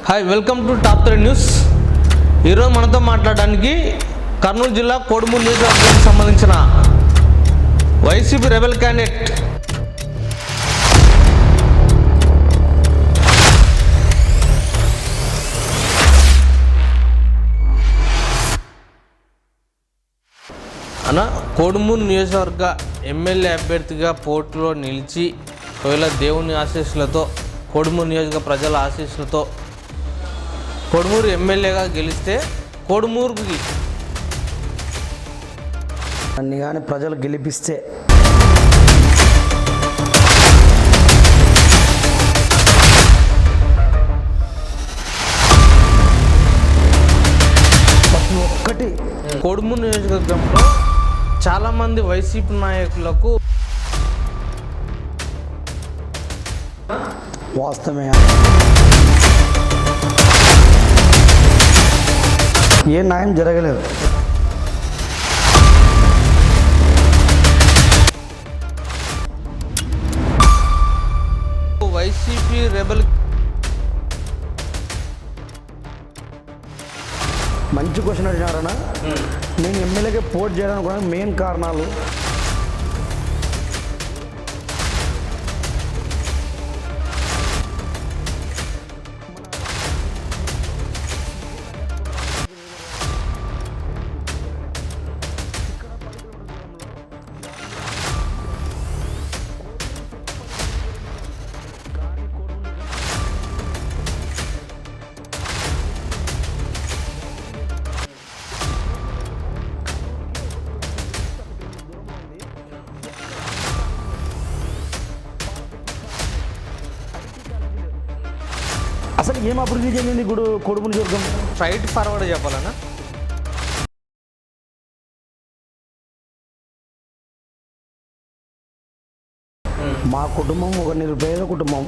Hi, welcome to top 3 news. ఈరోజు మనతో మాట్లాడడానికి కర్నూలు జిల్లా కోడుమూరు నియోజకవర్గానికి సంబంధించిన వైసీపీ రెబెల్ క్యాండిడేట్ కోడుమూరు నియోజకవర్గ ఎమ్మెల్యే అభ్యర్థిగా పోటీలో నిలిచి ఒకవేళ దేవుని ఆశీస్సులతో కోడుమూరు నియోజక ప్రజల ఆశీస్సులతో కోడుమూరు ఎమ్మెల్యేగా గెలిస్తే కోడుమూరుకి అన్ని కానీ ప్రజలు గెలిపిస్తే ప్రతి ఒక్కటి కోడుమూరు నియోజకవర్గంలో చాలామంది వైసీపీ నాయకులకు వాస్తవమే ఏ న్యాయం జరగలేదు. వైసీపీ రెబెల్ మంచి క్వశ్చన్ అడిగినారన్నా. నేను ఎమ్మెల్యేగా పోటీ చేయడానికి కూడా మెయిన్ కారణాలు అసలు ఏం అభివృద్ధి చెందింది కోడుమూరు నియోజకవర్గం? స్ట్రైట్ ఫార్వర్డ్ చెప్పాలన్నా, మా కుటుంబం ఒక నిరుపేద కుటుంబం.